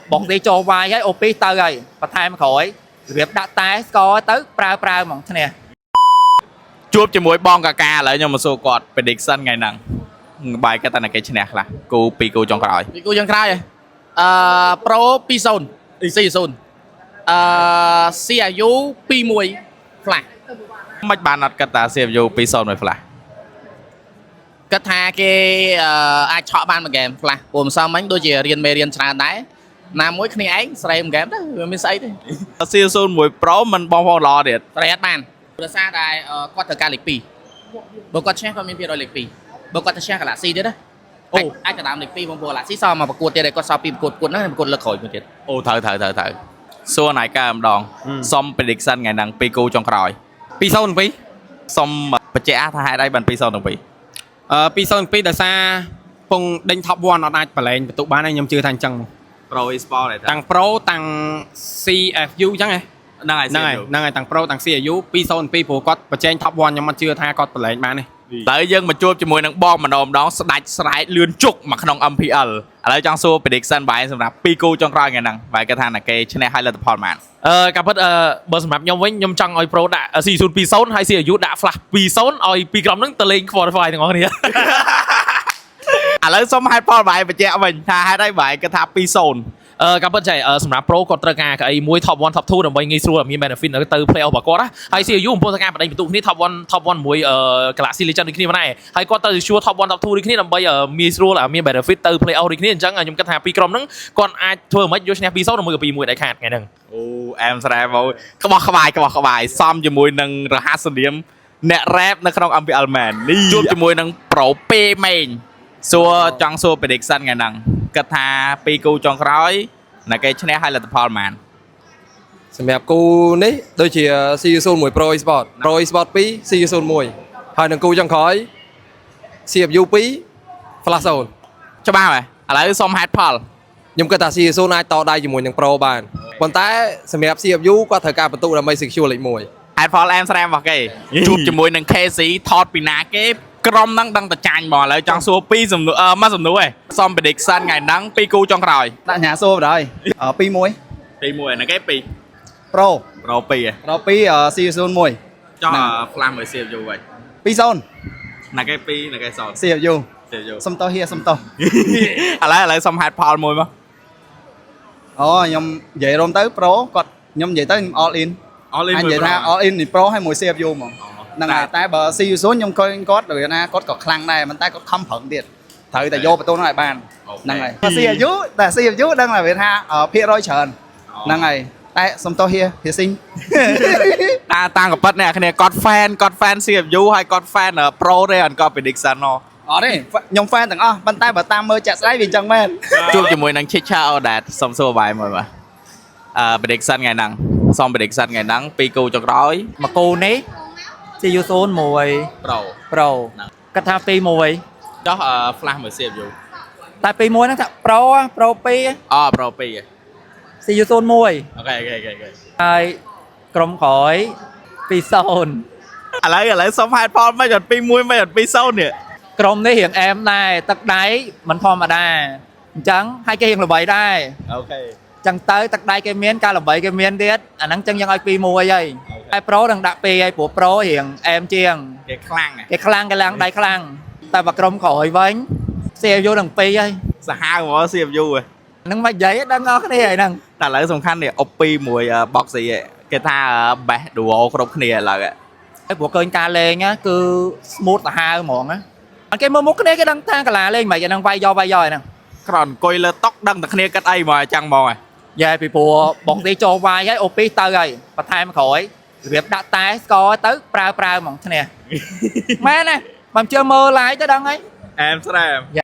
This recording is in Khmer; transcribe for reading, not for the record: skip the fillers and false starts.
bọc đi cho vai ấy opi tơ rồi và thay mà khỏi việc đã tái có tới prao mỏng thế nè ជួបជាមួយបងកាកាឥឡូវខ្ញុំមកសួរគាត់ prediction ថ្ងៃហ្នឹងបាយគាត់តែគេឈ្នះខ្លះគូ2គូចុងក្រោយ ពីគូយ៉ាងក្រោយPro 2-0 4-0 CRU 2-1 Flash មិនបានអត់គាត់តា CFU 2-0 មួយ Flash គាត់ថាគេអាចឆក់បានមួយហ្គេម Flash ព្រោះមិនសមមិញដូចជារៀនមេរៀនច្រើនដែរណាមួយគ្នាឯងស្រែមួយហ្គេមទៅវាមានស្អីទេ CFU មួយ Pro មិនបងប្អូនល្អទៀត ស្រែអត់បានដោយសារតែគាត់ត្រូវការលេខ2បើគាត់ឈ្នះគាត់មានភាគរយលេខ2បើគាត់ទៅឈ្នះ Galaxy ទៀតណាអូអាចទៅតាមលេខ2បងប្អូន Galaxy សល់មកប្រកួតទៀតឯងគាត់សល់ពីប្រកួតហ្នឹងប្រកួតលើកក្រោយមួយទៀត អូត្រូវសួរណៃកើម្ដងសុំ prediction ថ្ងៃហ្នឹង2គូចុងក្រោយ 2-0-2 សុំបញ្ជាក់ថាហេតុអីបាន2-0-2 2-0-2 ដោយសារពងដេញ top 1 អត់អាចប្រឡែងបន្ទុកបានហើយខ្ញុំជឿថាអញ្ចឹង Pro Esport តាំង Pro តាំង CFU អញ្ចឹងហ្នឹងហើយតាំង Pro តាំង CFU 2-0-2 ព្រោះគាត់ប្រជែង top 1ខ្ញុំអត់ជឿថាគាត់ប្រឡែងបានទេ តែយើងមកជួបជាមួយនឹងបងម្ដងស្ដាច់ស្រែកលឿនជុកមកក្នុង MPL ឥឡូវចង់សួរ prediction បាយសម្រាប់2គូចុងក្រោយថ្ងៃហ្នឹងបាយគាត់ថាគេឈ្នះឲ្យលទ្ធផលបាន ការពិតបើសម្រាប់ខ្ញុំវិញខ្ញុំចង់ឲ្យ Pro ដាក់ C0 2-0 ហើយ CRU ដាក់ Flash 2-0 ឲ្យពីរក្រុមហ្នឹងទៅលេង qualify ទាំងអស់គ្នា ឥឡូវសុំហេតុផលបាយបញ្ជាក់វិញថាហេតុអីបាយគាត់ថា 2-0 ការពិតចៃសម្រាប់ Pro គាត់ត្រូវការកៅអីមួយ top 1 top 2 ដើម្បីងាយស្រួលឲ្យមាន benefit ទៅ play off របស់គាត់ហើយ CRU កំពុងតែការបដិបន្ទុកគ្នា top 1មួយ Galaxy Legend ដូចគ្នាដែរហើយគាត់ទៅជួ top 1 top 2ដូចគ្នាដើម្បីងាយស្រួលឲ្យមាន benefit ទៅ play off ដូចគ្នាអញ្ចឹងខ្ញុំគិតថាពីរក្រុមហ្នឹងគាត់អាចធ្វើមិនយកឈ្នះ 2-0 ដើម្បី2-1ដែរខាតថ្ងៃហ្នឹង អូអែមស្រែមកក្បោះក្បាយសំជាមួយនឹងរហ័សនាមអ្នក rap នៅក្នុង MPL Man នេះជួបជាមួយនឹង Pro ពេមេងចង់សួរ prediction ថ្ងៃហ្នឹងគាត់ថា2គូចុងក្រោយណាគេឈ្នះឲ្យលទ្ធផលបាន សម្រាប់គូនេះដូចជា CU01 Pro Esport Pro Esport 2 CU01 ហើយនឹងគូចុងក្រោយ CFU 2 Flash 0 ច្បាស់ហើយឥឡូវសុំហេតុផល ខ្ញុំគិតថា CU0 អាចតដៃជាមួយនឹង Pro បានប៉ុន្តែសម្រាប់ CFU គាត់ត្រូវការបន្ទុកដើម្បី secure លេខ1 ហេតុផលអែមស្រែរបស់គេជួបជាមួយនឹង KC ថតពីណាគេក្រុមហ្នឹងដឹងតែចាញ់មកឥឡូវចង់សួរ2សំណួរមកសំណួរឯងសុំ prediction ថ្ងៃហ្នឹង2គូចុងក្រោយ ដាក់ញ៉ាសូបណ្ដោយ2-1 ណាគេ2 Pro Pro 2 Pro 2 CU01 ចោះ Flash មួយ CFU វិញ 2-0 ណាគេ2ណាគេ0 CFU CFU សុំតោះហៀសុំតោះ ឥឡូវសុំហេតុផលមួយមក អូខ្ញុំនិយាយរួមទៅ Pro គាត់ខ្ញុំនិយាយទៅ all in អញនិយាយថា all in នេះ Pro ហើយមួយ CFU ហ្មងហ្នឹងហើយតែបើ CU0 ខ្ញុំឃើញគាត់ដូចណាគាត់ក៏ខ្លាំងដែរប៉ុន្តែគាត់ខំប្រឹងទៀតត្រូវតែយកបន្ទូហ្នឹងឲ្យបានហ្នឹងហើយ CFU តែ CFU ដឹងថាវាថាភាគរយច្រើនហ្នឹងហើយតែសុំតោះហៀស៊ីង តាំងកប៉ិតអ្នកគ្នាគាត់ fan CFU ហើយគាត់ fan Pro ទេអត់គាត់ prediction ណោះ អត់ទេខ្ញុំ fan ទាំងអស់ប៉ុន្តែបើតាមមើលចាក់ស្ដែងវាអញ្ចឹងមែន ជួបជាមួយនឹង Chicha Odat សុំសួរបាយមួយបាទprediction ថ្ងៃហ្នឹងសុំ prediction ថ្ងៃហ្នឹង2គូចុងក្រោយ mà cô nấy CU0 Pro Pro cách tha 2-1 ចុះ Flash មួយ CFU tại 2-1 nó thật Pro Pro 2 Pro 2 CU0 អូខេ haiក្រុមក្រោយ2-0 ឥឡូវសុំហេតុផលមិនអត់2-1មិនអត់2-0នេះ ក្រុមនេះរៀងអែមដែរទឹកដៃមិនធម្មតាអញ្ចឹងហើយគេរៀងល្បីដែរ អូខេ ចឹងទៅទឹកដៃគេមានការល្បីគេមានទៀតអាហ្នឹងចឹងយើងឲ្យ2-1ហើយហើយ Pro នឹងដាក់2ហើយព្រោះ Pro រៀងអែមជាង គេខ្លាំង គេខ្លាំងគេឡើងដៃខ្លាំងតែបើក្រុមក្រោយវិញ CFU នឹង2ហើយ សាហាវហ្មង CFU ហ្នឹងមិននិយាយដឹងអស់គ្នាហើយហ្នឹង តែឥឡូវសំខាន់នេះអុប2មួយ Boxy គេថា best duo គ្រប់គ្នាឥឡូវ ហើយព្រោះឃើញការលេងគឺ smooth សាហាវហ្មងណាអត់គេមើលមុខគ្នាគេដឹងថាកាឡាលេងមិនហ្នឹងវាយយកហ្នឹង គ្រាន់អង្គុយលើតុដឹងតែគ្នាគិតអីមកអញ្ចឹងហ្មង យ៉ាពីព្រោះបងទីចូលវាយហើយអូពីទៅហើយបន្ថែមក្រោយរបៀបដាក់តែស្គរទៅប្រើហ្មងឈ្នះមែនណាបើជឿមើលឡាយទៅដឹងហើយ អែមស្រែម